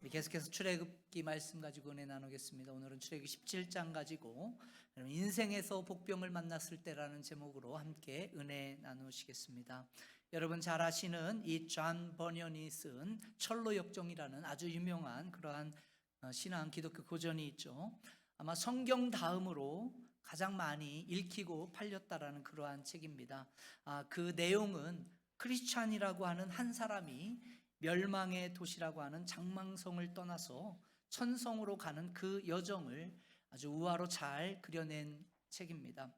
계속해서 출애굽기 말씀 가지고 은혜 나누겠습니다. 오늘은 출애굽기 17장 가지고 인생에서 복병을 만났을 때라는 제목으로 함께 은혜 나누시겠습니다. 여러분 잘 아시는 이 존 버년이 쓴 철로 역정이라는 아주 유명한 그러한 신앙 기독교 고전이 있죠. 아마 성경 다음으로 가장 많이 읽히고 팔렸다라는 그러한 책입니다. 그 내용은 크리스찬이라고 하는 한 사람이 멸망의 도시라고 하는 장망성을 떠나서 천성으로 가는 그 여정을 아주 우화로 잘 그려낸 책입니다.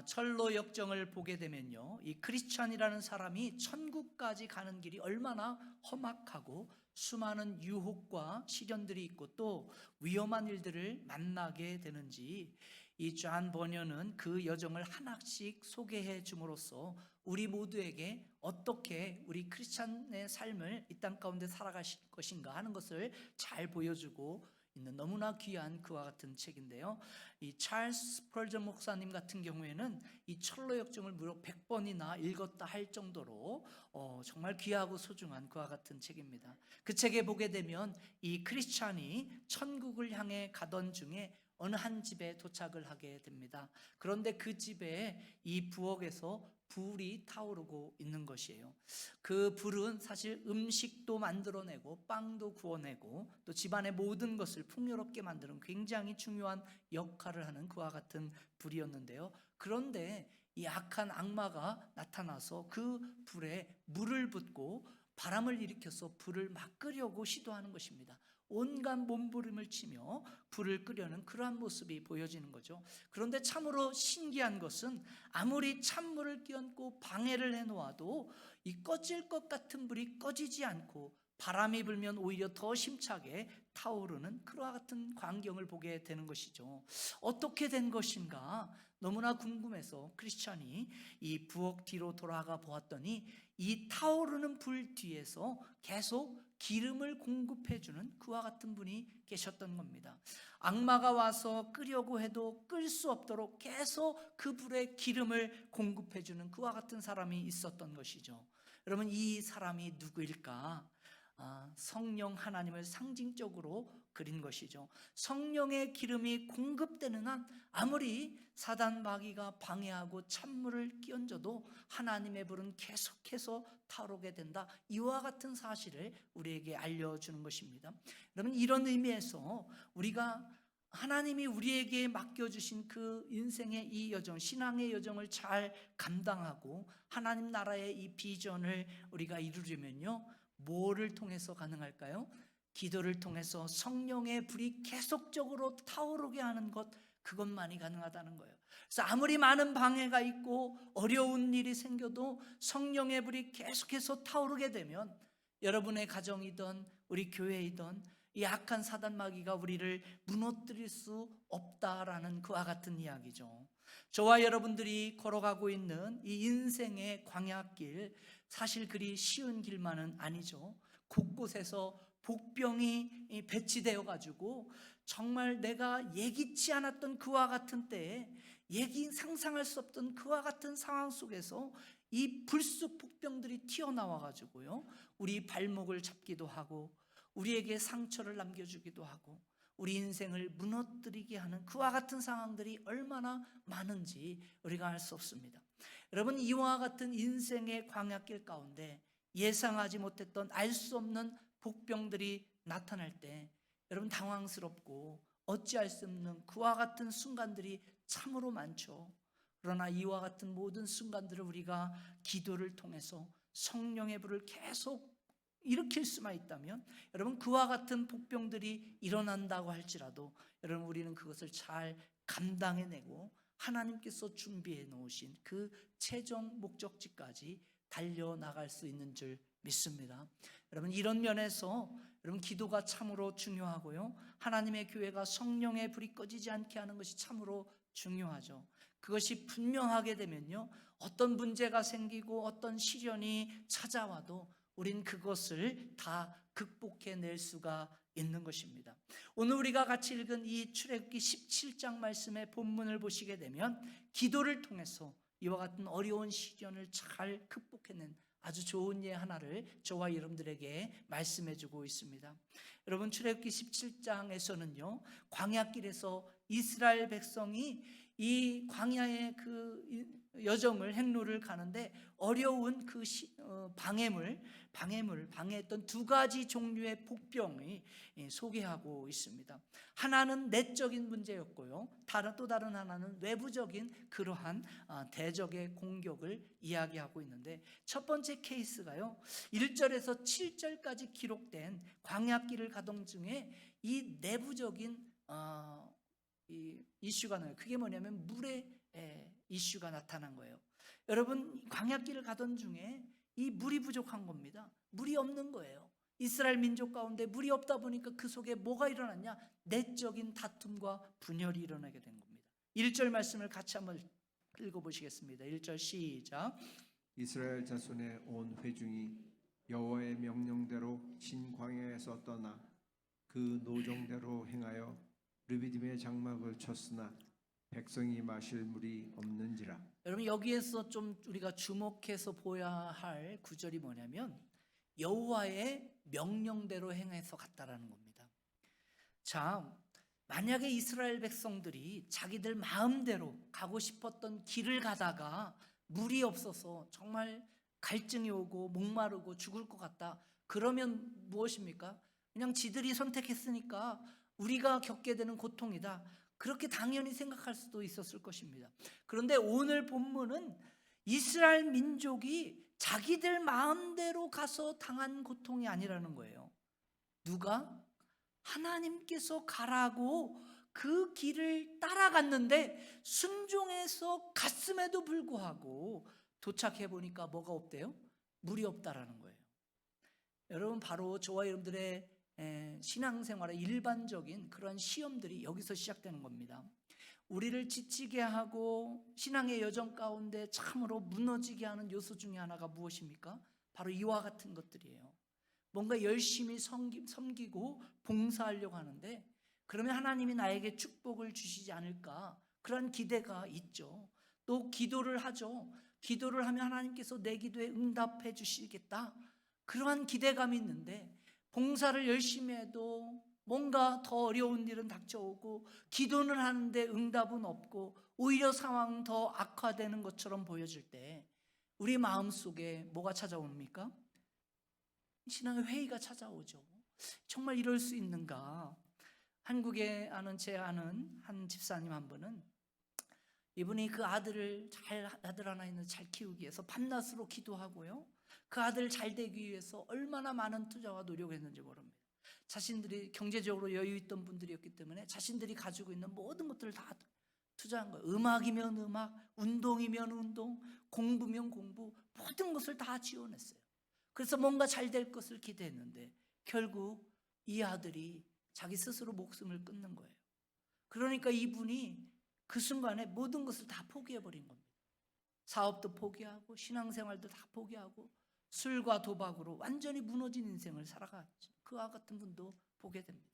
철로 역정을 보게 되면요, 이 크리스찬이라는 사람이 천국까지 가는 길이 얼마나 험악하고 수많은 유혹과 시련들이 있고 또 위험한 일들을 만나게 되는지 이 존 버년은 그 여정을 하나씩 소개해 줌으로써 우리 모두에게 어떻게 우리 크리스찬의 삶을 이 땅 가운데 살아가실 것인가 하는 것을 잘 보여주고 있는 너무나 귀한 그와 같은 책인데요. 이 찰스 스펄전 목사님 같은 경우에는 이 철로 역정을 무려 100번이나 읽었다 할 정도로 정말 귀하고 소중한 그와 같은 책입니다. 그 책에 보게 되면 이 크리스찬이 천국을 향해 가던 중에 어느 한 집에 도착을 하게 됩니다. 그런데 그 집에 이 부엌에서 불이 타오르고 있는 것이에요. 그 불은 사실 음식도 만들어내고 빵도 구워내고 또 집안의 모든 것을 풍요롭게 만드는 굉장히 중요한 역할을 하는 그와 같은 불이었는데요. 그런데 이 악한 악마가 나타나서 그 불에 물을 붓고 바람을 일으켜서 불을 막 끄려고 시도하는 것입니다. 온갖 몸부림을 치며 불을 끄려는 그러한 모습이 보여지는 거죠. 그런데 참으로 신기한 것은 아무리 찬물을 끼얹고 방해를 해놓아도 이 꺼질 것 같은 불이 꺼지지 않고 바람이 불면 오히려 더 심차게 타오르는 그와 같은 광경을 보게 되는 것이죠. 어떻게 된 것인가 너무나 궁금해서 크리스찬이 이 부엌 뒤로 돌아가 보았더니 이 타오르는 불 뒤에서 계속 기름을 공급해주는 그와 같은 분이 계셨던 겁니다. 악마가 와서 끄려고 해도 끌 수 없도록 계속 그 불에 기름을 공급해주는 그와 같은 사람이 있었던 것이죠. 여러분 이 사람이 누구일까? 성령 하나님을 상징적으로 그린 것이죠. 성령의 기름이 공급되는 한 아무리 사단 마귀가 방해하고 찬물을 끼얹어도 하나님의 불은 계속해서 타오르게 된다. 이와 같은 사실을 우리에게 알려주는 것입니다. 여러분 이런 의미에서 우리가 하나님이 우리에게 맡겨주신 그 인생의 이 여정, 신앙의 여정을 잘 감당하고 하나님 나라의 이 비전을 우리가 이루려면요, 뭐를 통해서 가능할까요? 기도를 통해서 성령의 불이 계속적으로 타오르게 하는 것, 그것만이 가능하다는 거예요. 그래서 아무리 많은 방해가 있고 어려운 일이 생겨도 성령의 불이 계속해서 타오르게 되면 여러분의 가정이든 우리 교회이든 이 악한 사단 마귀가 우리를 무너뜨릴 수 없다라는 그와 같은 이야기죠. 저와 여러분들이 걸어가고 있는 이 인생의 광야길, 사실 그리 쉬운 길만은 아니죠. 곳곳에서 복병이 배치되어 가지고 정말 내가 예기치 않았던 그와 같은 때에 상상할 수 없던 그와 같은 상황 속에서 이 불쑥 복병들이 튀어나와 가지고요, 우리 발목을 잡기도 하고 우리에게 상처를 남겨주기도 하고 우리 인생을 무너뜨리게 하는 그와 같은 상황들이 얼마나 많은지 우리가 알 수 없습니다. 여러분 이와 같은 인생의 광야길 가운데 예상하지 못했던 알 수 없는 복병들이 나타날 때 여러분 당황스럽고 어찌할 수 없는 그와 같은 순간들이 참으로 많죠. 그러나 이와 같은 모든 순간들을 우리가 기도를 통해서 성령의 불을 계속 일으킬 수만 있다면 여러분 그와 같은 복병들이 일어난다고 할지라도 여러분 우리는 그것을 잘 감당해내고 하나님께서 준비해 놓으신 그 최종 목적지까지 달려나갈 수 있는 줄 믿습니다. 여러분 이런 면에서 여러분 기도가 참으로 중요하고요, 하나님의 교회가 성령의 불이 꺼지지 않게 하는 것이 참으로 중요하죠. 그것이 분명하게 되면요, 어떤 문제가 생기고 어떤 시련이 찾아와도 우린 그것을 다 극복해낼 수가 있는 것입니다. 오늘 우리가 같이 읽은 이 출애굽기 17장 말씀의 본문을 보시게 되면 기도를 통해서 이와 같은 어려운 시련을 잘 극복해낸 아주 좋은 예 하나를 저와 여러분들에게 말씀해 주고 있습니다. 여러분, 출애굽기 17장에서는요 광야길에서 이스라엘 백성이 이 광야의 그 여정을 행로를 가는데 어려운 그 방해했던 두 가지 종류의 복병이 소개하고 있습니다. 하나는 내적인 문제였고요, 또 다른 하나는 외부적인 그러한 대적의 공격을 이야기하고 있는데, 첫 번째 케이스가요 1절에서 7절까지 기록된 광야길을 가던 중에 이 내부적인 이 이슈가 나요. 그게 뭐냐면 물의 이슈가 나타난 거예요. 여러분, 광야길을 가던 중에 이 물이 부족한 겁니다. 물이 없는 거예요. 이스라엘 민족 가운데 물이 없다 보니까 그 속에 뭐가 일어났냐? 내적인 다툼과 분열이 일어나게 된 겁니다. 1절 말씀을 같이 한번 읽어보시겠습니다. 1절 시작. 이스라엘 자손의 온 회중이 여호와의 명령대로 신광야에서 떠나 그 노정대로 행하여 르비딤의 장막을 쳤으나 백성이 마실 물이 없는지라. 여러분, 여기에서 좀 우리가 주목해서 보아야 할 구절이 뭐냐면 여호와의 명령대로 행해서 갔다라는 겁니다. 자, 만약에 이스라엘 백성들이 자기들 마음대로 가고 싶었던 길을 가다가 물이 없어서 정말 갈증이 오고 목마르고 죽을 것 같다, 그러면 무엇입니까? 그냥 지들이 선택했으니까 우리가 겪게 되는 고통이다, 그렇게 당연히 생각할 수도 있었을 것입니다. 그런데 오늘 본문은 이스라엘 민족이 자기들 마음대로 가서 당한 고통이 아니라는 거예요. 누가? 하나님께서 가라고 그 길을 따라갔는데 순종해서 갔음에도 불구하고 도착해 보니까 뭐가 없대요? 물이 없다라는 거예요. 여러분, 바로 저와 여러분들의 신앙생활의 일반적인 그런 시험들이 여기서 시작되는 겁니다. 우리를 지치게 하고 신앙의 여정 가운데 참으로 무너지게 하는 요소 중에 하나가 무엇입니까? 바로 이와 같은 것들이에요. 뭔가 열심히 섬기고 봉사하려고 하는데 그러면 하나님이 나에게 축복을 주시지 않을까, 그런 기대가 있죠. 또 기도를 하죠. 기도를 하면 하나님께서 내 기도에 응답해 주시겠다, 그러한 기대감이 있는데 봉사를 열심히 해도 뭔가 더 어려운 일은 닥쳐오고 기도는 하는데 응답은 없고 오히려 상황은 더 악화되는 것처럼 보여질 때 우리 마음속에 뭐가 찾아옵니까? 신앙의 회의가 찾아오죠. 정말 이럴 수 있는가? 한국에 제 아는 한 집사님 한 분은, 이분이 그 아들 하나 있는 잘 키우기 위해서 밤낮으로 기도하고요, 그 아들 잘 되기 위해서 얼마나 많은 투자와 노력을 했는지 모릅니다. 자신들이 경제적으로 여유 있던 분들이었기 때문에 자신들이 가지고 있는 모든 것들을 다 투자한 거예요. 음악이면 음악, 운동이면 운동, 공부면 공부, 모든 것을 다 지원했어요. 그래서 뭔가 잘 될 것을 기대했는데 결국 이 아들이 자기 스스로 목숨을 끊는 거예요. 그러니까 이분이 그 순간에 모든 것을 다 포기해버린 겁니다. 사업도 포기하고 신앙생활도 다 포기하고 술과 도박으로 완전히 무너진 인생을 살아갔죠. 그와 같은 분도 보게 됩니다.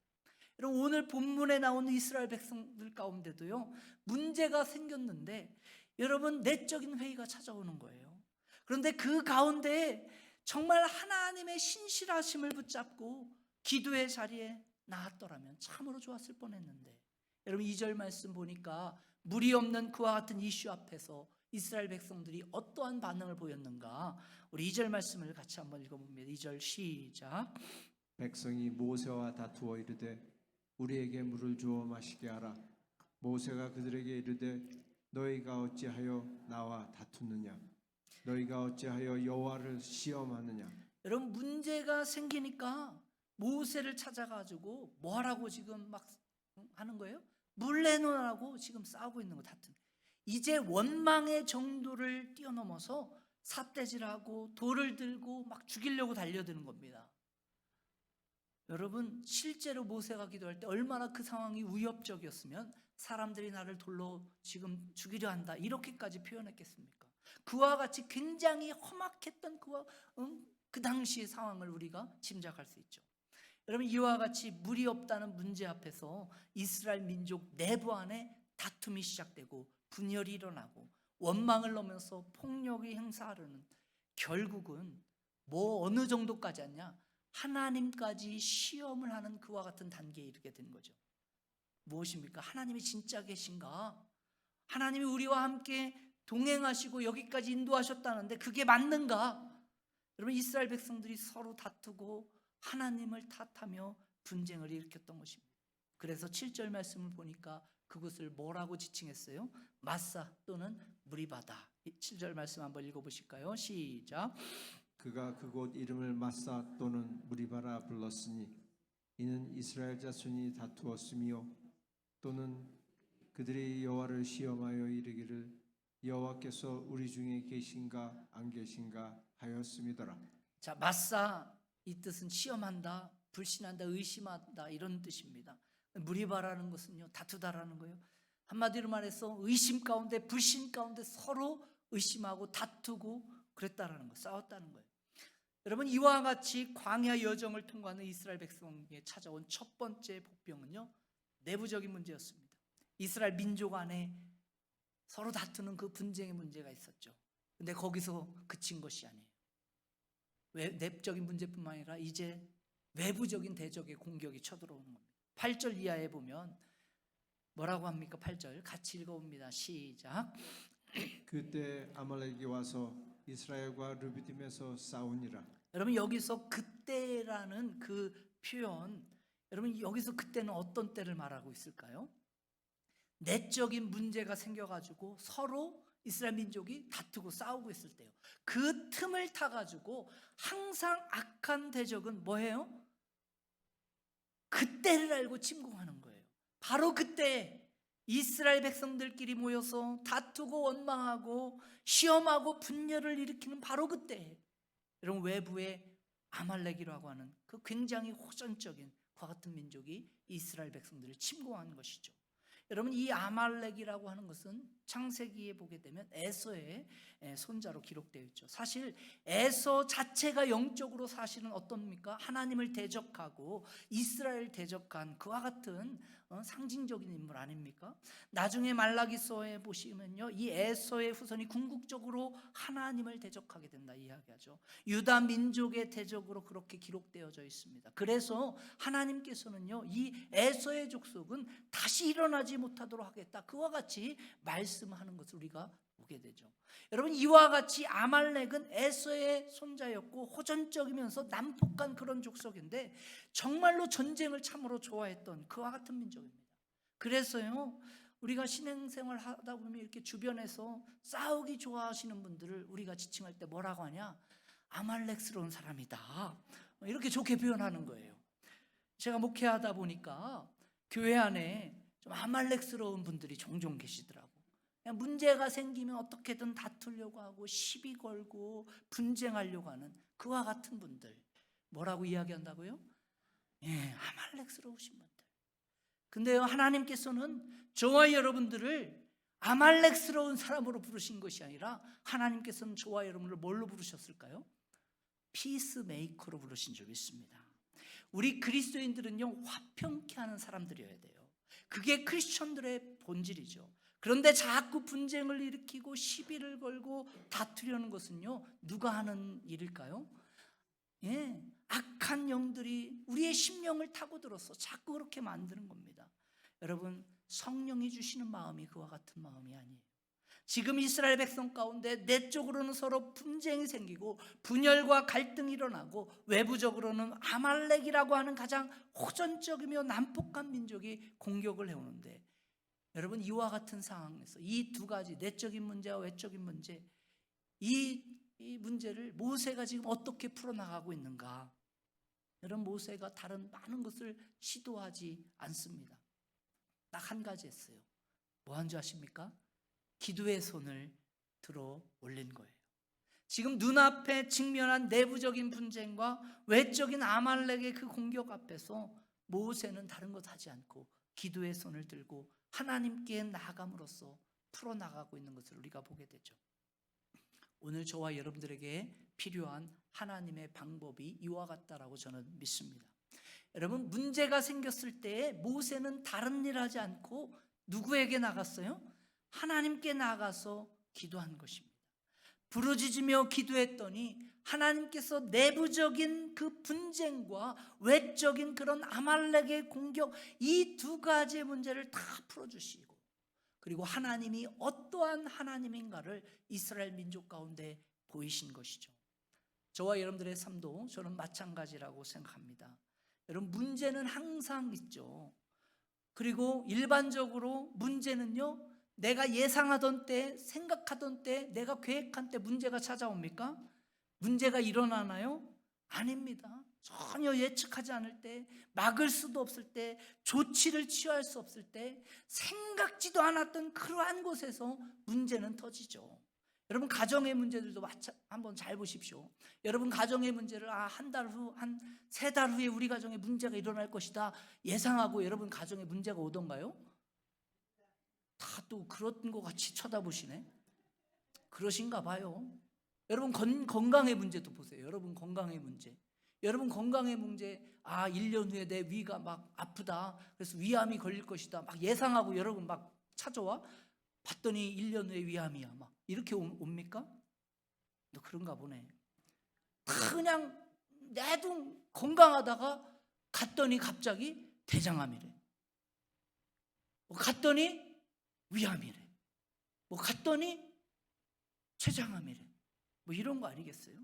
여러분, 오늘 본문에 나오는 이스라엘 백성들 가운데도요 문제가 생겼는데 여러분, 내적인 회의가 찾아오는 거예요. 그런데 그 가운데 정말 하나님의 신실하심을 붙잡고 기도의 자리에 나았더라면 참으로 좋았을 뻔했는데, 여러분 2절 말씀 보니까 물이 없는 그와 같은 이슈 앞에서 이스라엘 백성들이 어떠한 반응을 보였는가? 우리 2절 말씀을 같이 한번 읽어봅니다. 2절 시작. 백성이 모세와 다투어 이르되 우리에게 물을 주어 마시게 하라. 모세가 그들에게 이르되 너희가 어찌하여 나와 다투느냐? 너희가 어찌하여 여호와를 시험하느냐? 여러분, 문제가 생기니까 모세를 찾아가지고 뭐하라고 지금 막 하는 거예요? 물 내놓으라고 지금 싸우고 있는 거, 다툼. 이제 원망의 정도를 뛰어넘어서 삿대질하고 돌을 들고 막 죽이려고 달려드는 겁니다. 여러분, 실제로 모세가 기도할 때 얼마나 그 상황이 위협적이었으면 사람들이 나를 돌로 지금 죽이려 한다 이렇게까지 표현했겠습니까? 그와 같이 굉장히 험악했던 그 당시의 상황을 우리가 짐작할 수 있죠. 여러분, 이와 같이 물이 없다는 문제 앞에서 이스라엘 민족 내부 안에 다툼이 시작되고 분열이 일어나고 원망을 넘어서 폭력이 행사하려는, 결국은 뭐 어느 정도까지 하냐? 하나님까지 시험을 하는 그와 같은 단계에 이르게 된 거죠. 무엇입니까? 하나님이 진짜 계신가? 하나님이 우리와 함께 동행하시고 여기까지 인도하셨다는데 그게 맞는가? 여러분, 이스라엘 백성들이 서로 다투고 하나님을 탓하며 분쟁을 일으켰던 것입니다. 그래서 7절 말씀을 보니까 그것을 뭐라고 지칭했어요? 마사 또는 무리바다. 7절 말씀 한번 읽어보실까요? 시작. 그가 그곳 이름을 마사 또는 무리바라 불렀으니 이는 이스라엘 자손이 다투었으며 또는 그들이 여호와를 시험하여 이르기를 여호와께서 우리 중에 계신가 안 계신가 하였음이더라. 자, 마사, 이 뜻은 시험한다, 불신한다, 의심한다 이런 뜻입니다. 무리바라는 것은요, 다투다라는 거예요. 한마디로 말해서 의심 가운데, 불신 가운데 서로 의심하고 다투고 그랬다라는 거, 싸웠다는 거예요. 여러분, 이와 같이 광야 여정을 통과하는 이스라엘 백성에게 찾아온 첫 번째 복병은요, 내부적인 문제였습니다. 이스라엘 민족 안에 서로 다투는 그 분쟁의 문제가 있었죠. 근데 거기서 그친 것이 아니에요. 내적인 문제뿐만 아니라 이제 외부적인 대적의 공격이 쳐들어오는 겁니다. 8절 이하에 보면 뭐라고 합니까? 8절 같이 읽어봅니다. 시작. 그때 아말렉이 와서 이스라엘과 르비딤에서 싸우니라. 여러분, 여기서 그때라는 그 표현, 여러분 여기서 그때는 어떤 때를 말하고 있을까요? 내적인 문제가 생겨가지고 서로 이스라엘 민족이 다투고 싸우고 있을 때요. 그 틈을 타가지고 항상 악한 대적은 뭐예요? 그때를 알고 침공하는 거예요. 바로 그때 이스라엘 백성들끼리 모여서 다투고 원망하고 시험하고 분열을 일으키는 바로 그때, 여러분, 외부의 아말렉이라고 하는 그 굉장히 호전적인 그와 같은 민족이 이스라엘 백성들을 침공한 것이죠. 여러분, 이 아말렉이라고 하는 것은 창세기에 보게 되면 에서의 손자로 기록되어 있죠. 사실 에서 자체가 영적으로 사실은 어떻습니까? 하나님을 대적하고 이스라엘 대적한 그와 같은 상징적인 인물 아닙니까? 나중에 말라기서에 보시면요, 이 에서의 후손이 궁극적으로 하나님을 대적하게 된다 이야기하죠. 유다 민족의 대적으로 그렇게 기록되어져 있습니다. 그래서 하나님께서는요, 이 에서의 족속은 다시 일어나지 못하도록 하겠다, 그와 같이 말씀하는 것을 우리가 보게 되죠. 여러분, 이와 같이 아말렉은 에서의 손자였고 호전적이면서 난폭한 그런 족속인데 정말로 전쟁을 참으로 좋아했던 그와 같은 민족입니다. 그래서요, 우리가 신앙생활 하다 보면 이렇게 주변에서 싸우기 좋아하시는 분들을 우리가 지칭할 때 뭐라고 하냐? 아말렉스러운 사람이다, 이렇게 좋게 표현하는 거예요. 제가 목회하다 보니까 교회 안에 좀 아말렉스러운 분들이 종종 계시더라고. 그냥 문제가 생기면 어떻게든 다투려고 하고 시비 걸고 분쟁하려고 하는 그와 같은 분들, 뭐라고 이야기한다고요? 예, 아말렉스러우신 분들. 근데요, 하나님께서는 저와 여러분들을 아말렉스러운 사람으로 부르신 것이 아니라 하나님께서는 저와 여러분을 뭘로 부르셨을까요? 피스메이커로 부르신 줄 믿습니다. 우리 그리스도인들은요, 화평케 하는 사람들이어야 돼요. 그게 크리스천들의 본질이죠. 그런데 자꾸 분쟁을 일으키고 시비를 걸고 다투려는 것은요, 누가 하는 일일까요? 예, 악한 영들이 우리의 심령을 타고 들어서 자꾸 그렇게 만드는 겁니다. 여러분, 성령이 주시는 마음이 그와 같은 마음이 아니에요. 지금 이스라엘 백성 가운데 내적으로는 서로 분쟁이 생기고 분열과 갈등이 일어나고 외부적으로는 아말렉이라고 하는 가장 호전적이며 난폭한 민족이 공격을 해오는데, 여러분, 이와 같은 상황에서 이 두 가지, 내적인 문제와 외적인 문제, 이 문제를 모세가 지금 어떻게 풀어나가고 있는가? 여러분, 모세가 다른 많은 것을 시도하지 않습니다. 딱 한 가지 했어요. 뭐 한 줄 아십니까? 기도의 손을 들어 올린 거예요. 지금 눈앞에 직면한 내부적인 분쟁과 외적인 아말렉의 그 공격 앞에서 모세는 다른 것 하지 않고 기도의 손을 들고 하나님께 나아감으로써 풀어나가고 있는 것을 우리가 보게 되죠. 오늘 저와 여러분들에게 필요한 하나님의 방법이 이와 같다라고 저는 믿습니다. 여러분, 문제가 생겼을 때 모세는 다른 일 하지 않고 누구에게 나갔어요? 하나님께 나가서 기도한 것입니다. 부르짖으며 기도했더니 하나님께서 내부적인 그 분쟁과 외적인 그런 아말렉의 공격, 이 두 가지의 문제를 다 풀어주시고, 그리고 하나님이 어떠한 하나님인가를 이스라엘 민족 가운데 보이신 것이죠. 저와 여러분들의 삶도 저는 마찬가지라고 생각합니다. 여러분, 문제는 항상 있죠. 그리고 일반적으로 문제는요, 내가 예상하던 때, 생각하던 때, 내가 계획한 때 문제가 찾아옵니까? 문제가 일어나나요? 아닙니다. 전혀 예측하지 않을 때, 막을 수도 없을 때, 조치를 취할 수 없을 때, 생각지도 않았던 그러한 곳에서 문제는 터지죠. 여러분, 가정의 문제들도 한번 잘 보십시오. 여러분, 가정의 문제를 한 달 후, 한 3달 후에 우리 가정에 문제가 일어날 것이다 예상하고 여러분 가정에 문제가 오던가요? 다 또 그런 것 같이 쳐다보시네. 그러신가 봐요. 여러분, 건강의 문제도 보세요. 여러분, 건강의 문제. 여러분, 건강의 문제, 1년 후에 내 위가 막 아프다, 그래서 위암이 걸릴 것이다 막 예상하고 여러분 막 찾아와 봤더니 1년 후에 위암이야 막 이렇게 옵니까? 너 그런가 보네. 그냥 내둥 건강하다가 갔더니 갑자기 대장암이래, 뭐 갔더니 위암이래, 뭐 갔더니 췌장암이래, 뭐 이런 거 아니겠어요?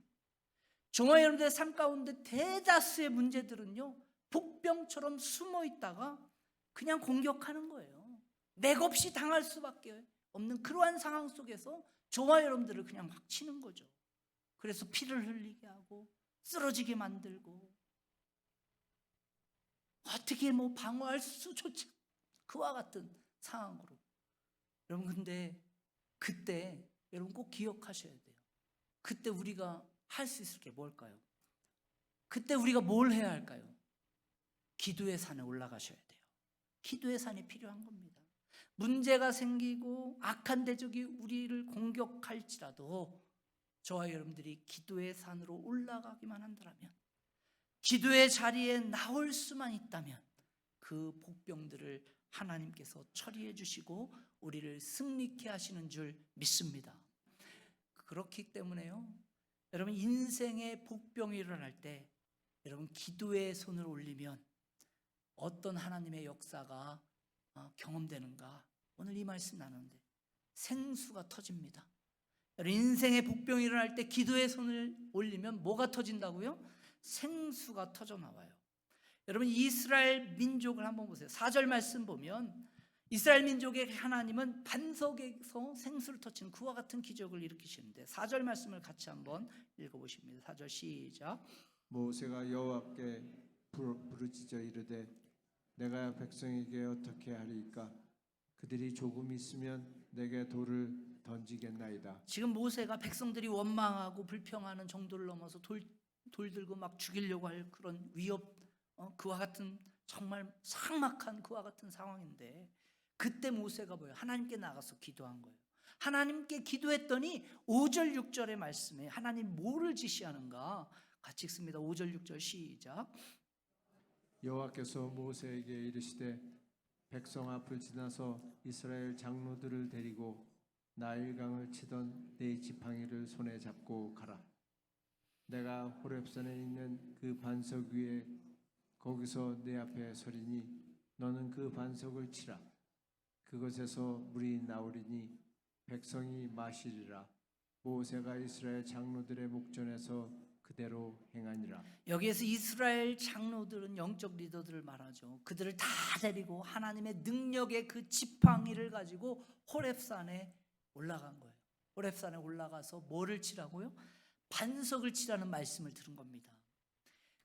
저와 여러분들의 삶 가운데 대다수의 문제들은요, 복병처럼 숨어 있다가 그냥 공격하는 거예요. 맥없이 당할 수밖에 없는 그러한 상황 속에서 저와 여러분들을 그냥 막 치는 거죠. 그래서 피를 흘리게 하고 쓰러지게 만들고 어떻게 뭐 방어할 수조차 그와 같은 상황으로. 여러분, 근데 그때 여러분 꼭 기억하셔야 돼요. 그때 우리가 할 수 있을 게 뭘까요? 그때 우리가 뭘 해야 할까요? 기도의 산에 올라가셔야 돼요. 기도의 산이 필요한 겁니다. 문제가 생기고 악한 대적이 우리를 공격할지라도 저와 여러분들이 기도의 산으로 올라가기만 한다면, 기도의 자리에 나올 수만 있다면 그 복병들을 하나님께서 처리해 주시고 우리를 승리케 하시는 줄 믿습니다. 그렇기 때문에요, 여러분, 인생의 복병이 일어날 때 여러분 기도의 손을 올리면 어떤 하나님의 역사가 경험되는가, 오늘 이 말씀 나누는데 생수가 터집니다. 여러분, 인생의 복병이 일어날 때 기도의 손을 올리면 뭐가 터진다고요? 생수가 터져 나와요. 여러분, 이스라엘 민족을 한번 보세요. 4절 말씀 보면 이스라엘 민족의 하나님은 반석에서 생수를 터치는 그와 같은 기적을 일으키시는데 4절 말씀을 같이 한번 읽어보십니다. 4절 시작. 모세가 여호와께 부르짖어 이르되 내가 백성에게 어떻게 하리이까? 그들이 조금 있으면 내게 돌을 던지겠나이다. 지금 모세가 백성들이 원망하고 불평하는 정도를 넘어서 돌 들고 막 죽이려고 할 그런 위협, 그와 같은 정말 삭막한 그와 같은 상황인데, 그때 모세가 뭐예요? 하나님께 나가서 기도한 거예요. 하나님께 기도했더니 5절 6절의 말씀에 하나님 뭐를 지시하는가 같이 읽습니다. 5절 6절 시작. 여호와께서 모세에게 이르시되 백성 앞을 지나서 이스라엘 장로들을 데리고 나일강을 치던 네 지팡이를 손에 잡고 가라. 내가 호렙산에 있는 그 반석 위에 거기서 내 앞에 서리니 너는 그 반석을 치라. 그것에서 물이 나오리니 백성이 마시리라. 모세가 이스라엘 장로들의 목전에서 그대로 행하니라. 여기에서 이스라엘 장로들은 영적 리더들을 말하죠. 그들을 다 데리고 하나님의 능력의 그 지팡이를 가지고 호렙산에 올라간 거예요. 호렙산에 올라가서 뭐를 치라고요? 반석을 치라는 말씀을 들은 겁니다.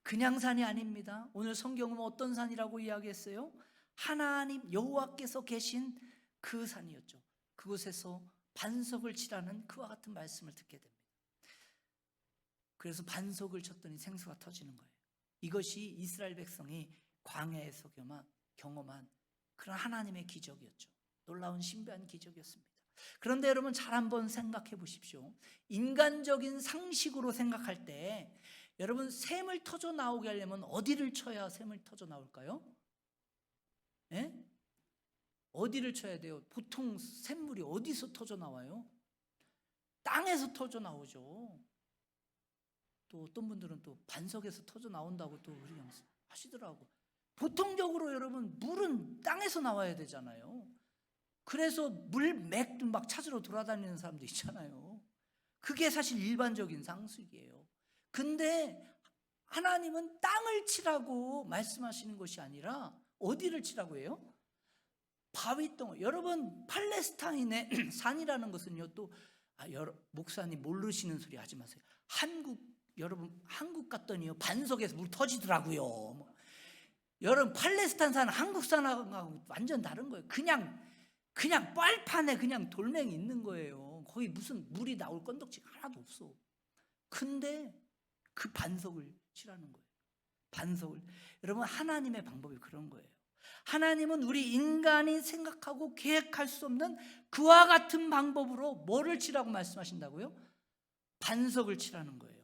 그냥 산이 아닙니다. 오늘 성경은 어떤 산이라고 이야기했어요? 하나님 여호와께서 계신 그 산이었죠. 그곳에서 반석을 치라는 그와 같은 말씀을 듣게 됩니다. 그래서 반석을 쳤더니 생수가 터지는 거예요. 이것이 이스라엘 백성이 광야에서 경험한 그런 하나님의 기적이었죠. 놀라운 신비한 기적이었습니다. 그런데 여러분, 잘 한번 생각해 보십시오. 인간적인 상식으로 생각할 때 여러분, 샘을 터져 나오게 하려면 어디를 쳐야 샘을 터져 나올까요? 예? 어디를 쳐야 돼요? 보통 샘물이 어디서 터져 나와요? 땅에서 터져 나오죠. 또 어떤 분들은 또 반석에서 터져 나온다고 또 우리 하시더라고. 보통적으로 여러분 물은 땅에서 나와야 되잖아요. 그래서 물맥도 막 찾으러 돌아다니는 사람도 있잖아요. 그게 사실 일반적인 상식이에요. 근데 하나님은 땅을 치라고 말씀하시는 것이 아니라 어디를 치라고 해요? 바위덩어리. 여러분 팔레스타인의 산이라는 것은요, 또 목사님 모르시는 소리 하지 마세요. 여러분 한국 갔더니요 반석에서 물 터지더라고요. 여러분 팔레스타인 산 한국 산하고 완전 다른 거예요. 그냥 뻘판에 그냥 돌멩이 있는 거예요. 거기 무슨 물이 나올 건덕지가 하나도 없어. 근데 그 반석을 치라는 거예요. 반석을. 여러분 하나님의 방법이 그런 거예요. 하나님은 우리 인간이 생각하고 계획할 수 없는 그와 같은 방법으로 뭐를 치라고 말씀하신다고요? 반석을 치라는 거예요.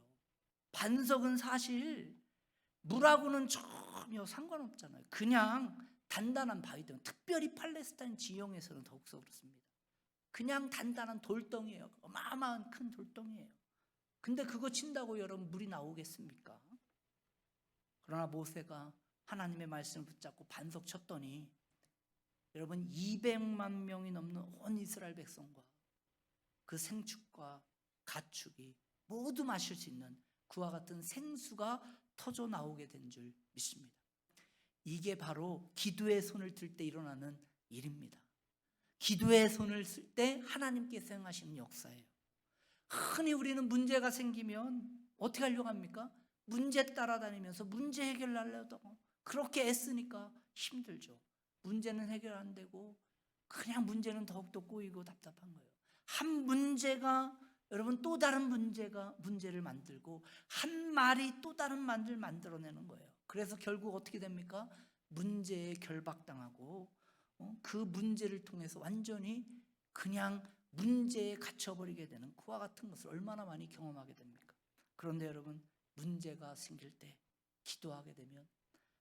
반석은 사실 물하고는 전혀 상관없잖아요. 그냥 단단한 바위등, 특별히 팔레스타인 지형에서는 더욱더 그렇습니다. 그냥 단단한 돌덩이에요. 어마어마한 큰 돌덩이에요. 근데 그거 친다고 여러분 물이 나오겠습니까? 그러나 모세가 하나님의 말씀을 붙잡고 반석 쳤더니 여러분 200만 명이 넘는 온 이스라엘 백성과 그 생축과 가축이 모두 마실 수 있는 그와 같은 생수가 터져 나오게 된 줄 믿습니다. 이게 바로 기도의 손을 들 때 일어나는 일입니다. 기도의 손을 쓸 때 하나님께서 행하시는 역사예요. 흔히 우리는 문제가 생기면 어떻게 하려고 합니까? 문제 따라다니면서 문제 해결하려고 그렇게 애쓰니까 힘들죠. 문제는 해결 안 되고 그냥 문제는 더욱더 꼬이고 답답한 거예요. 한 문제가 여러분 또 다른 문제를 만들고 한 말이 또 다른 말을 만들어내는 거예요. 그래서 결국 어떻게 됩니까? 문제에 결박당하고 그 문제를 통해서 완전히 그냥 문제에 갇혀버리게 되는 그와 같은 것을 얼마나 많이 경험하게 됩니까? 그런데 여러분 문제가 생길 때 기도하게 되면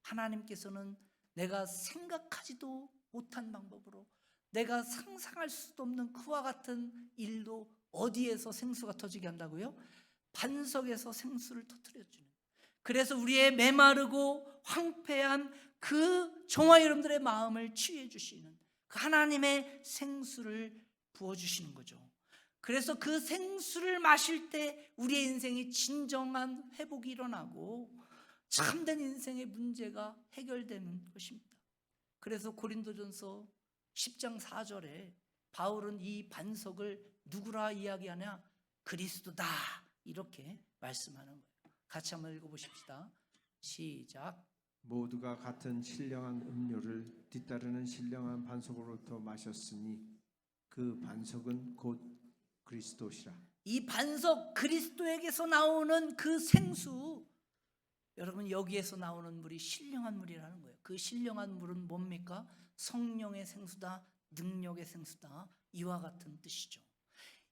하나님께서는 내가 생각하지도 못한 방법으로 내가 상상할 수도 없는 그와 같은 일도 어디에서 생수가 터지게 한다고요? 반석에서 생수를 터뜨려주는. 그래서 우리의 메마르고 황폐한 그 종아 여러분들의 마음을 치유해 주시는 그 하나님의 생수를 부어주시는 거죠. 그래서 그 생수를 마실 때 우리의 인생이 진정한 회복이 일어나고 참된 인생의 문제가 해결되는 것입니다. 그래서 고린도전서 10장 4절에 바울은 이 반석을 누구라 이야기하냐? 그리스도다 이렇게 말씀하는 거예요. 같이 한번 읽어보십시다. 시작. 모두가 같은 신령한 음료를 뒤따르는 신령한 반석으로부터 마셨으니 그 반석은 곧 그리스도시라. 이 반석 그리스도에게서 나오는 그 생수, 여러분 여기에서 나오는 물이 신령한 물이라는 거예요. 그 신령한 물은 뭡니까? 성령의 생수다, 능력의 생수다, 이와 같은 뜻이죠.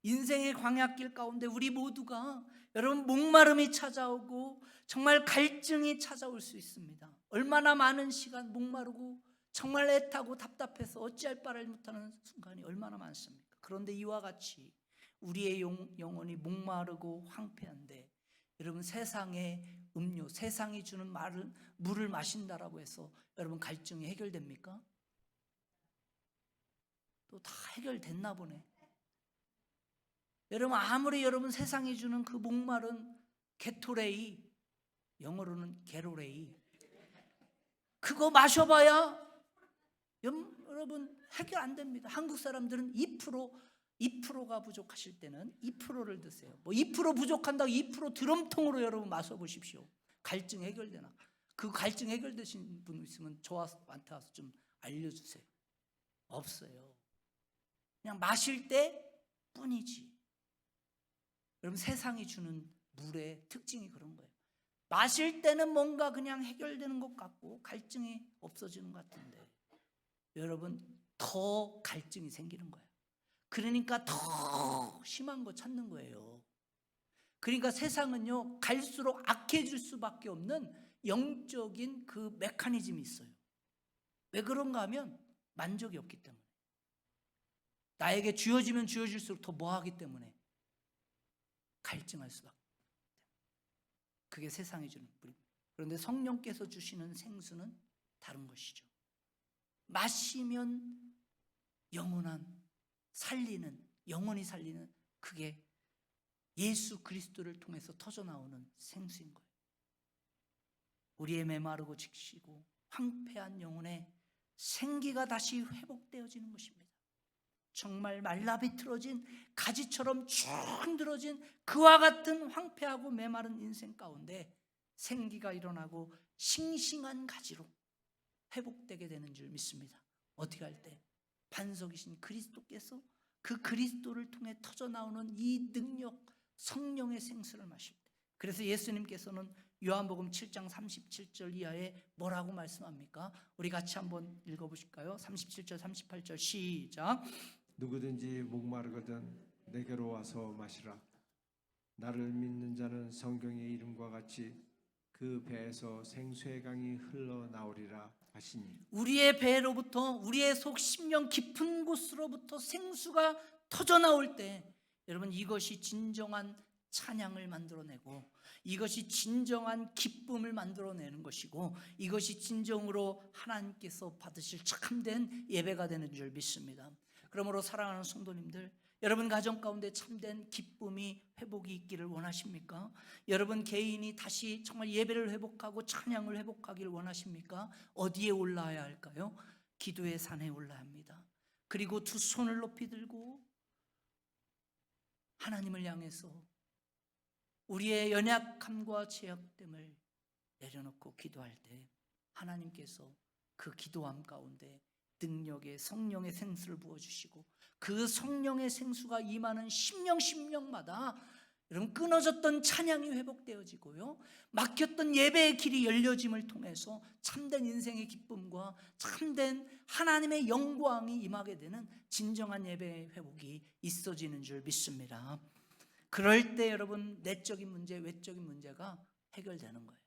인생의 광야길 가운데 우리 모두가 여러분 목마름이 찾아오고 정말 갈증이 찾아올 수 있습니다. 얼마나 많은 시간 목마르고 정말 애타고 답답해서 어찌할 바를 못하는 순간이 얼마나 많습니까? 그런데 이와 같이 우리의 영혼이 목마르고 황폐한데 여러분 세상의 음료, 세상이 주는 물을 마신다라고 해서 여러분 갈증이 해결됩니까? 또 다 해결됐나 보네. 여러분 아무리 여러분 세상이 주는 그 목마른 게토레이, 영어로는 게로레이, 그거 마셔봐야 여러분 해결 안 됩니다. 한국 사람들은 2%가 부족하실 때는 2%를 드세요. 뭐 2% 부족한다고 2% 드럼통으로 여러분 마셔보십시오. 갈증 해결되나? 그 갈증 해결되신 분 있으면 저한테 와서 좀 알려주세요. 없어요. 그냥 마실 때 뿐이지. 여러분 세상이 주는 물의 특징이 그런 거예요. 마실 때는 뭔가 그냥 해결되는 것 같고 갈증이 없어지는 것 같은데 여러분 더 갈증이 생기는 거예요. 그러니까 더 심한 거 찾는 거예요. 그러니까 세상은요 갈수록 악해질 수밖에 없는 영적인 그 메커니즘이 있어요. 왜 그런가 하면 만족이 없기 때문에, 나에게 주어지면 주어질수록 더 뭐하기 때문에 갈증할 수밖에. 그게 세상이 주는 뿌리입니다. 그런데 성령께서 주시는 생수는 다른 것이죠. 마시면 영원한 살리는, 영원히 살리는, 그게 예수 그리스도를 통해서 터져나오는 생수인 거예요. 우리의 메마르고 지치고 황폐한 영혼에 생기가 다시 회복되어지는 것입니다. 정말 말라비틀어진 가지처럼 쭉 늘어진 그와 같은 황폐하고 메마른 인생 가운데 생기가 일어나고 싱싱한 가지로 회복되게 되는 줄 믿습니다. 어떻게 할 때? 반석이신 그리스도께서 그 그리스도를 통해 터져나오는 이 능력, 성령의 생수를 마실 때. 그래서 예수님께서는 요한복음 7장 37절 이하에 뭐라고 말씀합니까? 우리 같이 한번 읽어보실까요? 37절 38절 시작. 누구든지 목마르거든 내게로 와서 마시라. 나를 믿는 자는 성경의 이름과 같이 그 배에서 생수의 강이 흘러나오리라 하시니. 우리의 배로부터, 우리의 속 심령 깊은 곳으로부터 생수가 터져나올 때, 여러분, 이것이 진정한 찬양을 만들어내고, 이것이 진정한 기쁨을 만들어내는 것이고, 이것이 진정으로 하나님께서 받으실 참된 예배가 되는 줄 믿습니다. 그러므로 사랑하는 성도님들, 여러분 가정 가운데 참된 기쁨이 회복이 있기를 원하십니까? 여러분 개인이 다시 정말 예배를 회복하고 찬양을 회복하기를 원하십니까? 어디에 올라야 할까요? 기도의 산에 올라야 합니다. 그리고 두 손을 높이 들고 하나님을 향해서 우리의 연약함과 죄악됨을 내려놓고 기도할 때 하나님께서 그 기도함 가운데 능력의 성령의 생수를 부어주시고, 그 성령의 생수가 임하는 심령마다 여러분 끊어졌던 찬양이 회복되어지고요, 막혔던 예배의 길이 열려짐을 통해서 참된 인생의 기쁨과 참된 하나님의 영광이 임하게 되는 진정한 예배의 회복이 있어지는 줄 믿습니다. 그럴 때 여러분 내적인 문제, 외적인 문제가 해결되는 거예요.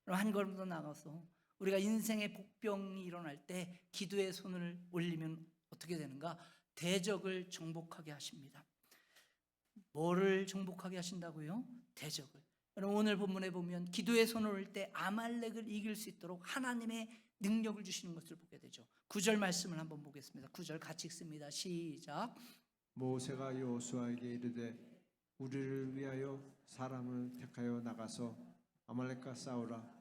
그럼 한 걸음 더 나가서 우리가 인생의 복병이 일어날 때 기도의 손을 올리면 어떻게 되는가? 대적을 정복하게 하십니다. 뭐를 정복하게 하신다고요? 대적을. 여러분 오늘 본문에 보면 기도의 손을 올 때 아말렉을 이길 수 있도록 하나님의 능력을 주시는 것을 보게 되죠. 9절 말씀을 한번 보겠습니다. 9절 같이 읽습니다. 시작. 모세가 여호수아에게 이르되 우리를 위하여 사람을 택하여 나가서 아말렉과 싸우라.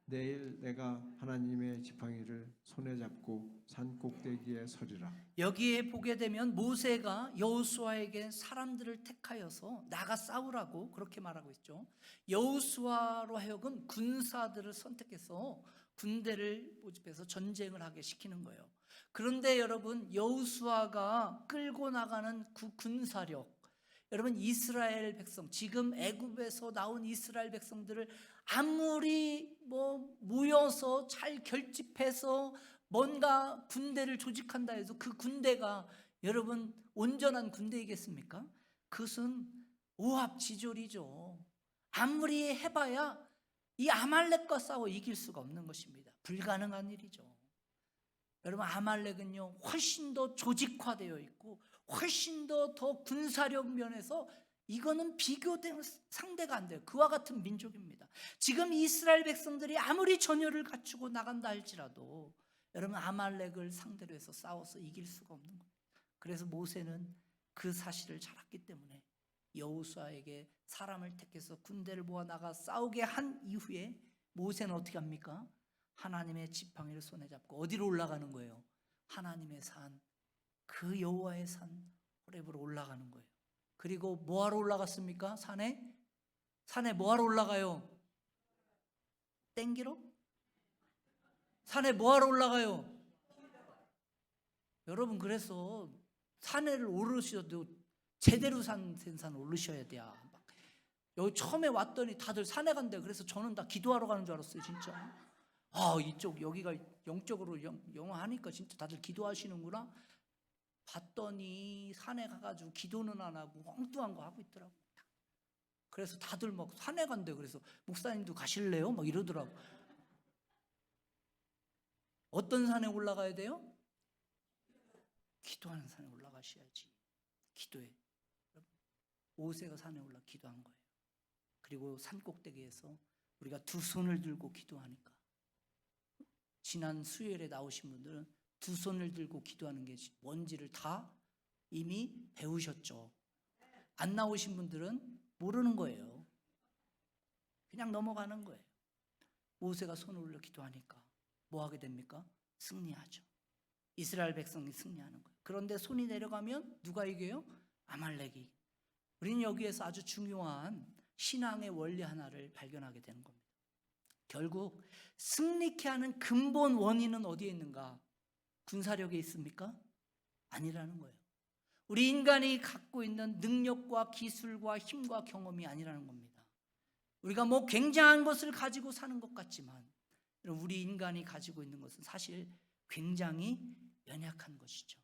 내일 내가 하나님의 지팡이를 손에 잡고 산 꼭대기에 서리라. 여기에 보게 되면 모세가 여호수아에게 사람들을 택하여서 나가 싸우라고 그렇게 말하고 있죠. 여호수아로 하여금 군사들을 선택해서 군대를 모집해서 전쟁을 하게 시키는 거예요. 그런데 여러분 여호수아가 끌고 나가는 그 군사력, 여러분 이스라엘 백성, 지금 애굽에서 나온 이스라엘 백성들을 아무리 모여서 잘 결집해서 뭔가 군대를 조직한다 해서 그 군대가 여러분 온전한 군대이겠습니까? 그것은 오합지졸이죠. 아무리 해봐야 이 아말렉과 싸워 이길 수가 없는 것입니다. 불가능한 일이죠. 여러분 아말렉은요 훨씬 더 조직화되어 있고 훨씬 더 군사력 면에서 이거는 비교된 상대가 안 돼요. 그와 같은 민족입니다. 지금 이스라엘 백성들이 아무리 전열을 갖추고 나간다 할지라도 여러분 아말렉을 상대로 해서 싸워서 이길 수가 없는 거예요. 그래서 모세는 그 사실을 잘 알기 때문에 여호수아에게 사람을 택해서 군대를 모아 나가 싸우게 한 이후에 모세는 어떻게 합니까? 하나님의 지팡이를 손에 잡고 어디로 올라가는 거예요? 하나님의 산, 그 여호와의 산 호렙으로 올라가는 거예요. 그리고 뭐하러 올라갔습니까? 산에 뭐하러 올라가요? 땡기러? 산에 뭐하러 올라가요? 여러분 그래서 산에를 오르셔도 제대로 된 산 오르셔야 돼요. 여기 처음에 왔더니 다들 산에 간대요. 그래서 저는 다 기도하러 가는 줄 알았어요. 진짜 이쪽 여기가 영적으로 영하니까 진짜 다들 기도하시는구나. 봤더니 산에 가가지고 기도는 안 하고 엉뚱한 거 하고 있더라고. 그래서 다들 막 산에 간대. 그래서 목사님도 가실래요? 막 이러더라고. 어떤 산에 올라가야 돼요? 기도하는 산에 올라가셔야지. 기도해. 모세가 산에 올라 기도한 거예요. 그리고 산꼭대기에서 우리가 두 손을 들고 기도하니까, 지난 수요일에 나오신 분들은 두 손을 들고 기도하는 게 뭔지를 다 이미 배우셨죠. 안 나오신 분들은 모르는 거예요. 그냥 넘어가는 거예요. 모세가 손을 올려 기도하니까 뭐 하게 됩니까? 승리하죠. 이스라엘 백성이 승리하는 거예요. 그런데 손이 내려가면 누가 이겨요? 아말렉이. 우리는 여기에서 아주 중요한 신앙의 원리 하나를 발견하게 되는 겁니다. 결국 승리케 하는 근본 원인은 어디에 있는가? 군사력에 있습니까? 아니라는 거예요. 우리 인간이 갖고 있는 능력과 기술과 힘과 경험이 아니라는 겁니다. 우리가 뭐 굉장한 것을 가지고 사는 것 같지만 우리 인간이 가지고 있는 것은 사실 굉장히 연약한 것이죠.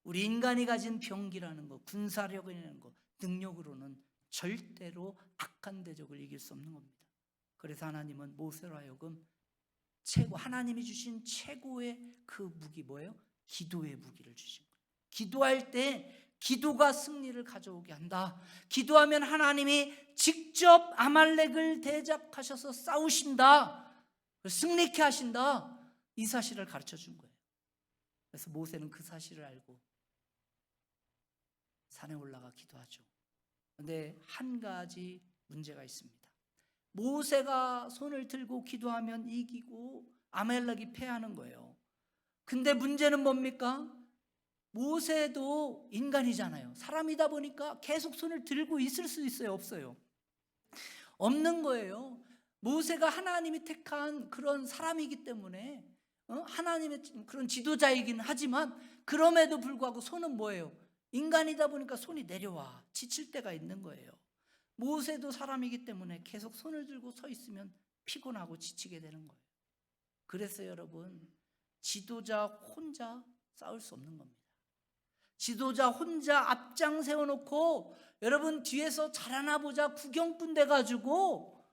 우리 인간이 가진 병기라는 것, 군사력이라는 것, 능력으로는 절대로 악한 대적을 이길 수 없는 겁니다. 그래서 하나님은 모세로 하여금 하나님이 주신 최고의 그 무기 뭐예요? 기도의 무기를 주신 거예요. 기도할 때 기도가 승리를 가져오게 한다. 기도하면 하나님이 직접 아말렉을 대적하셔서 싸우신다. 승리케 하신다. 이 사실을 가르쳐 준 거예요. 그래서 모세는 그 사실을 알고 산에 올라가 기도하죠. 그런데 한 가지 문제가 있습니다. 모세가 손을 들고 기도하면 이기고 아말렉이 패하는 거예요. 근데 문제는 뭡니까? 모세도 인간이잖아요. 사람이다 보니까 계속 손을 들고 있을 수 있어요? 없어요? 없는 거예요. 모세가 하나님이 택한 그런 사람이기 때문에 하나님의 그런 지도자이긴 하지만 그럼에도 불구하고 손은 뭐예요? 인간이다 보니까 손이 내려와 지칠 때가 있는 거예요. 모세도 사람이기 때문에 계속 손을 들고 서 있으면 피곤하고 지치게 되는 거예요. 그래서 여러분, 지도자 혼자 싸울 수 없는 겁니다. 지도자 혼자 앞장 세워놓고 여러분 뒤에서 잘하나 보자 구경꾼 돼가지고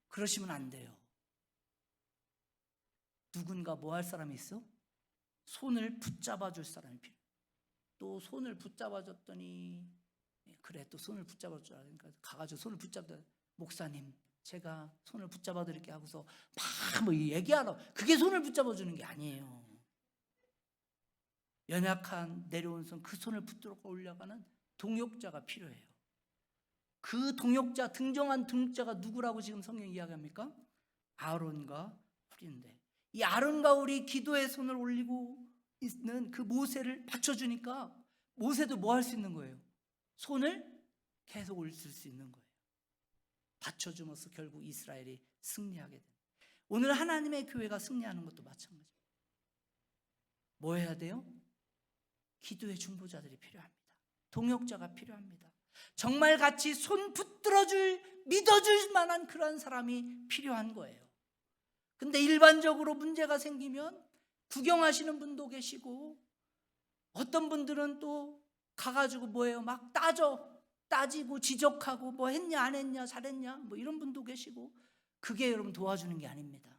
그러시면 안 돼요. 누군가 뭐 할 사람이 있어? 손을 붙잡아 줄 사람이 필요해요. 또 손을 붙잡아 줬더니 그래 또 손을 붙잡아 줄 알니까 가가지고 손을 붙잡다 목사님 제가 손을 붙잡아 드릴게 하고서 막 뭐 얘기하러 그게 손을 붙잡아 주는 게 아니에요. 연약한 내려온 손 그 손을 붙들어 올려가는 동역자가 필요해요. 그 동역자 등정한 동역자가 누구라고 지금 성경이 이야기합니까? 아론과 훌인데 이 아론과 훌이 기도의 손을 올리고 있는 그 모세를 받쳐주니까 모세도 뭐 할 수 있는 거예요? 손을 계속 올릴 수 있는 거예요. 받쳐주면서 결국 이스라엘이 승리하게 됩니다. 오늘 하나님의 교회가 승리하는 것도 마찬가지입니다. 뭐 해야 돼요? 기도의 중보자들이 필요합니다. 동역자가 필요합니다. 정말 같이 손 붙들어줄 믿어줄 만한 그런 사람이 필요한 거예요. 근데 일반적으로 문제가 생기면 구경하시는 분도 계시고 어떤 분들은 또 가가지고 뭐예요? 막 따지고 지적하고 뭐 했냐 안 했냐 잘했냐 뭐 이런 분도 계시고 그게 여러분 도와주는 게 아닙니다.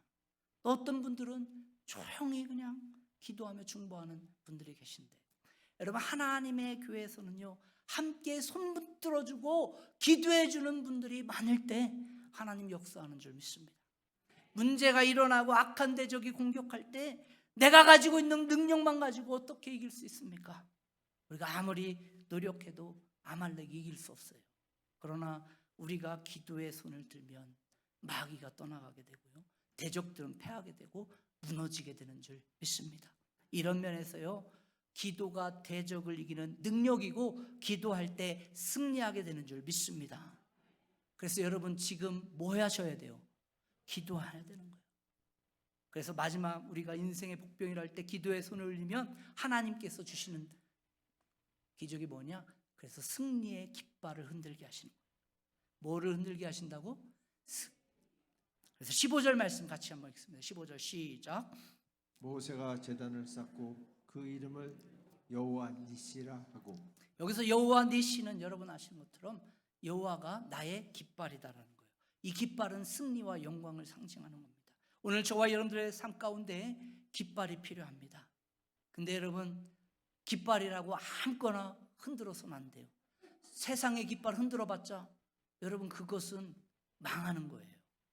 또 어떤 분들은 조용히 그냥 기도하며 중보하는 분들이 계신데 여러분 하나님의 교회에서는요 함께 손 붙들어주고 기도해주는 분들이 많을 때 하나님 역사하는 줄 믿습니다. 문제가 일어나고 악한 대적이 공격할 때 내가 가지고 있는 능력만 가지고 어떻게 이길 수 있습니까? 우리가 아무리 노력해도 아말렉이 이길 수 없어요. 그러나 우리가 기도의 손을 들면 마귀가 떠나가게 되고요 대적들은 패하게 되고 무너지게 되는 줄 믿습니다. 이런 면에서요 기도가 대적을 이기는 능력이고 기도할 때 승리하게 되는 줄 믿습니다. 그래서 여러분 지금 뭐 하셔야 돼요? 기도해야 되는 거예요. 그래서 마지막 우리가 인생의 복병이라 할 때 기도의 손을 올리면 하나님께서 주시는 기적이 뭐냐? 그래서 승리의 깃발을 흔들게 하시는 거예요. 뭐를 흔들게 하신다고? 그래서 15절 말씀 같이 한번 읽습니다. 15절 시작. 모세가 제단을 쌓고 그 이름을 여호와 니시라 하고 여기서 여호와 니시는 여러분 아시는 것처럼 여호와가 나의 깃발이다라는 거예요. 이 깃발은 승리와 영광을 상징하는 겁니다. 오늘 저와 여러분들의 삶 가운데 깃발이 필요합니다. 근데 여러분 깃발이라고 아무거나 흔들어서는 안 돼요. 세상의 깃발 흔들어봤자 여러분 그것은 망하는 거예요.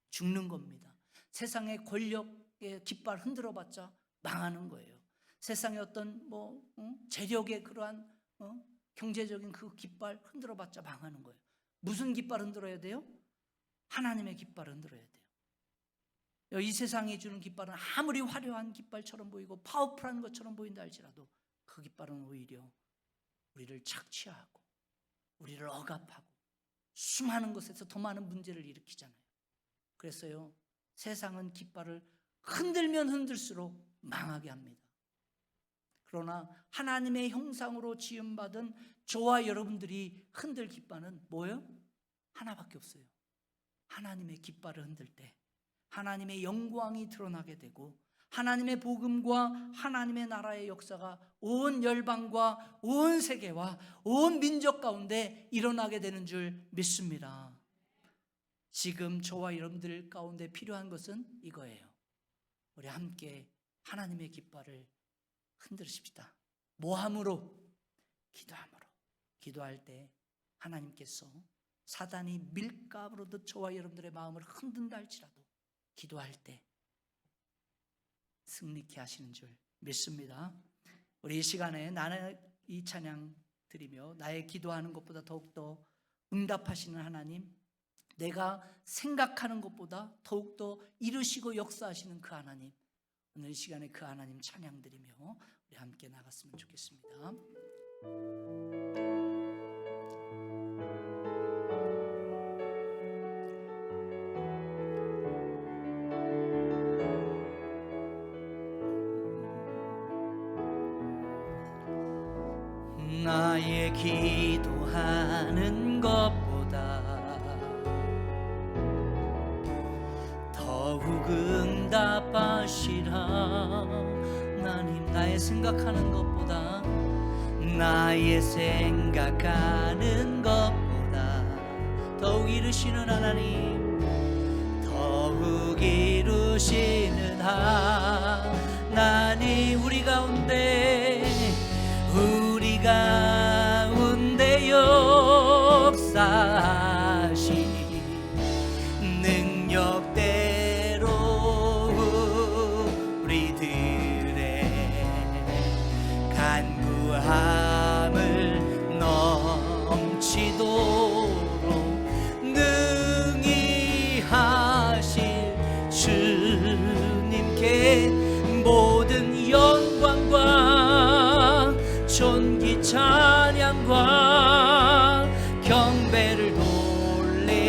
죽는 겁니다. 세상의 권력의 깃발 흔들어봤자 망하는 거예요. 세상의 어떤 재력의 그러한 경제적인 그 깃발 흔들어봤자 망하는 거예요. 무슨 깃발 흔들어야 돼요? 하나님의 깃발 흔들어야 돼요. 이 세상이 주는 깃발은 아무리 화려한 깃발처럼 보이고 파워풀한 것처럼 보인다 할지라도 그 깃발은 오히려 우리를 착취하고 우리를 억압하고 수많은 것에서 더 많은 문제를 일으키잖아요. 그래서요, 세상은 깃발을 흔들면 흔들수록 망하게 합니다. 그러나 하나님의 형상으로 지음받은 저와 여러분들이 흔들 깃발은 뭐예요? 하나밖에 없어요. 하나님의 깃발을 흔들 때 하나님의 영광이 드러나게 되고 하나님의 복음과 하나님의 나라의 역사가 온 열방과 온 세계와 온 민족 가운데 일어나게 되는 줄 믿습니다. 지금 저와 여러분들 가운데 필요한 것은 이거예요. 우리 함께 하나님의 깃발을 흔들읍시다. 뭐함으로? 기도함으로. 기도할 때 하나님께서 사단이 밀가루로도 저와 여러분들의 마음을 흔든다 할지라도 기도할 때 승리케 하시는 줄 믿습니다. 우리 이 시간에 나는 이 찬양 드리며 나의 기도하는 것보다 더욱더 응답하시는 하나님, 내가 생각하는 것보다 더욱더 이루시고 역사하시는 그 하나님, 오늘 이 시간에 그 하나님 찬양 드리며 우리 함께 나갔으면 좋겠습니다. 나의 기도하는 것보다 더욱 응답하시라 하나님, 나의 생각하는 것보다 나의 생각하는 것보다 더욱 이루시는 하나님, 더욱 이루시는 하나님, 우리 가운데 역사하시 능력대로 우리들의 간구함을 넘치도록 능히 하실 주님께 모든 영광과 존귀 찬양과 경배를 돌릴지어다.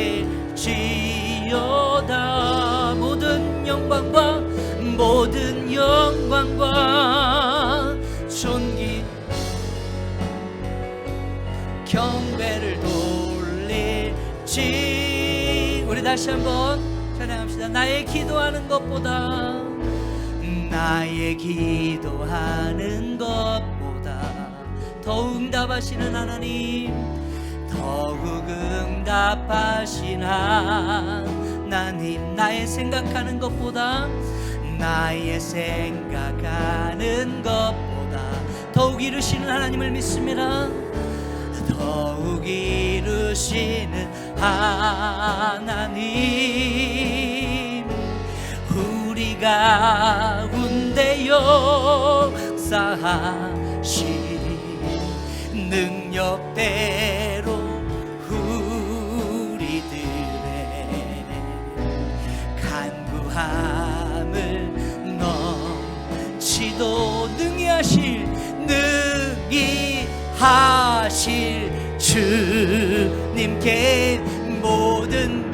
모든 영광과 존귀 경배를 돌릴지. 우리 다시 한번 찬양합시다. 나의 기도하는 것보다 더욱 응답하시는 하나님, 더욱 응답하신 하나님, 나의 생각하는 것보다 더욱 이루시는 하나님을 믿습니다. 더욱 이루시는 하나님, 우리 가운데 역사하시 능력대로 우리들의 간구함을 넘치도 능히 하실 주님께 모든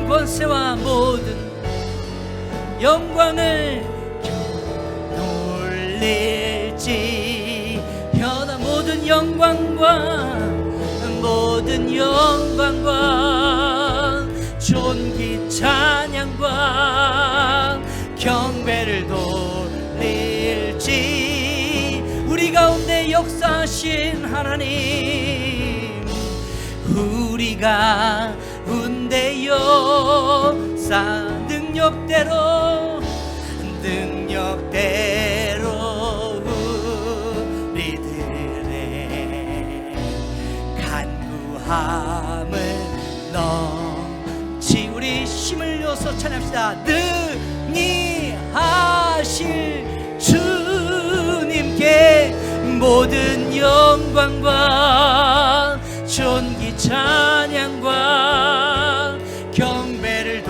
권세와 모든 영광을 돌릴지어다. 모든 영광과 존귀 찬양과 경배를 돌릴지. 우리 가운데 역사하신 하나님, 우리 가운데 역사 능력대로 우리들의 간구함을 기도합시다. 능히 하실 주님께 모든 영광과 존귀 찬양과 경배를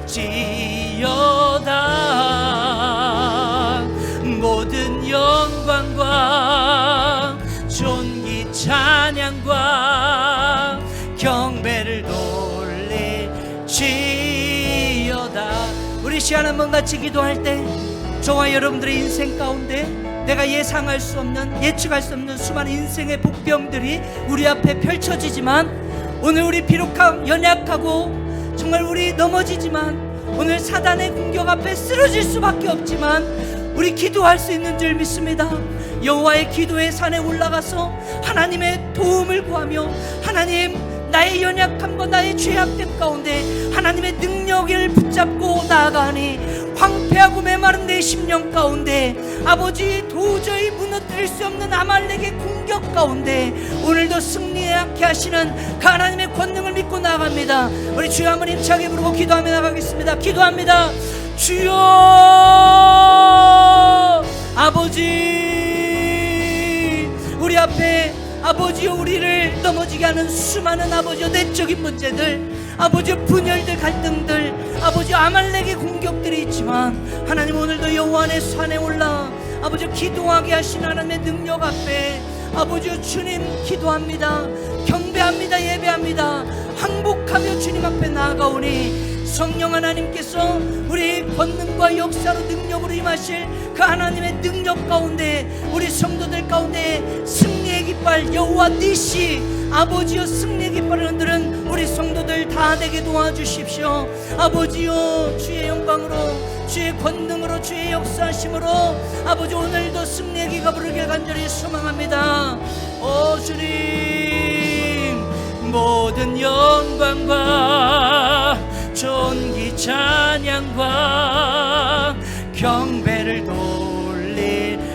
돌리지어다. 모든 영광과 존귀 찬양과 경배를 돌리지어다. 우리 시간 한번 같이 기도할 때 저와 여러분들의 인생 가운데 내가 예상할 수 없는, 예측할 수 없는 수많은 인생의 복병들이 우리 앞에 펼쳐지지만, 오늘 우리 비록 연약하고 정말 우리 넘어지지만, 오늘 사단의 공격 앞에 쓰러질 수밖에 없지만 우리 기도할 수 있는 줄 믿습니다. 여호와의 기도의 산에 올라가서 하나님의 도움을 구하며, 하나님, 나의 연약함과 나의 죄악됨 가운데 하나님의 능력을 붙잡고 나아가니 황폐하고 메마른 내 심령 가운데 아버지 도저히 무너뜨릴 수 없는 아말렉의 공격 가운데 오늘도 승리하게 하시는 그 하나님의 권능을 믿고 나아갑니다. 우리 주여 한번 힘차게 부르고 기도하며 나가겠습니다. 기도합니다. 주여 아버지, 우리 앞에 아버지여 우리를 넘어지게 하는 수많은 아버지여 내적인 문제들, 아버지여 분열들, 갈등들, 아버지여 아말렉의 공격들이 있지만 하나님 오늘도 여호와의 산에 올라 아버지여 기도하게 하신 하나님의 능력 앞에 아버지여 주님 기도합니다. 경배합니다. 예배합니다. 항복하며 주님 앞에 나아가오니 성령 하나님께서 우리 권능과 역사로 능력으로 임하실 그 하나님의 능력 가운데 우리 성도들 가운데 승리의 깃발 여호와 니시 아버지여 승리의 깃발을 흔드는 우리 성도들 다 되게 도와주십시오. 아버지여 주의 영광으로 주의 권능으로 주의 역사하심으로 아버지 오늘도 승리의 기가 부르길 간절히 소망합니다. 오 주님, 모든 영광과 존귀 찬양과 경배를 돌릴지어다.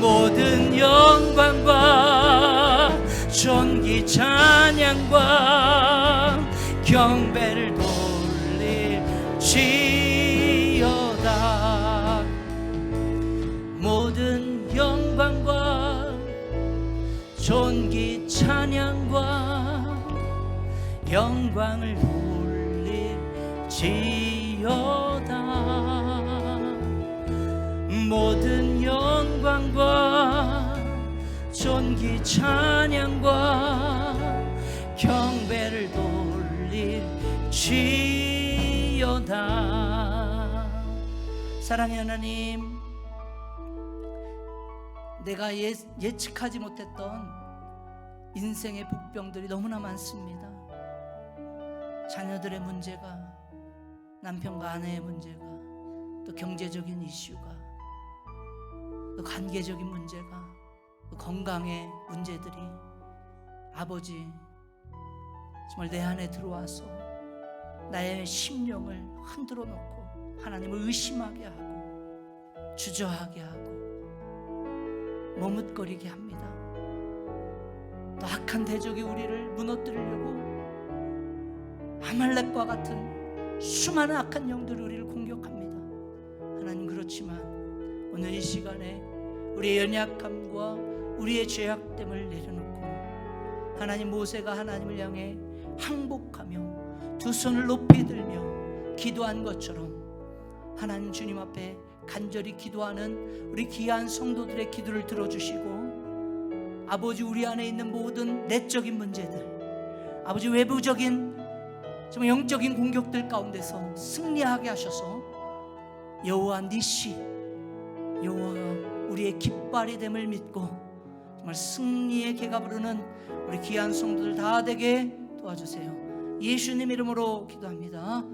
모든 영광과 존귀 찬양과 경배를 돌릴지어다. 모든 영광과 존귀 찬양과 영광을 돌릴지어다. 모든 영광과 존귀 찬양과 경배를 돌릴지어다. 사랑의 하나님, 내가 예측하지 못했던 인생의 복병들이 너무나 많습니다. 자녀들의 문제가, 남편과 아내의 문제가, 또 경제적인 이슈가, 또 관계적인 문제가, 또 건강의 문제들이 아버지 정말 내 안에 들어와서 나의 심령을 흔들어 놓고 하나님을 의심하게 하고 주저하게 하고 머뭇거리게 합니다. 또 악한 대적이 우리를 무너뜨리려고 아말렉과 같은 수많은 악한 영들이 우리를 공격합니다. 하나님, 그렇지만 오늘 이 시간에 우리의 연약함과 우리의 죄악됨을 내려놓고 하나님, 모세가 하나님을 향해 항복하며 두 손을 높이 들며 기도한 것처럼 하나님 주님 앞에 간절히 기도하는 우리 귀한 성도들의 기도를 들어주시고 아버지, 우리 안에 있는 모든 내적인 문제들, 아버지 외부적인 정말 영적인 공격들 가운데서 승리하게 하셔서 여호와 니시, 여호와가 우리의 깃발이 됨을 믿고 정말 승리의 개가 부르는 우리 귀한 성도들 다 되게 도와주세요. 예수님 이름으로 기도합니다.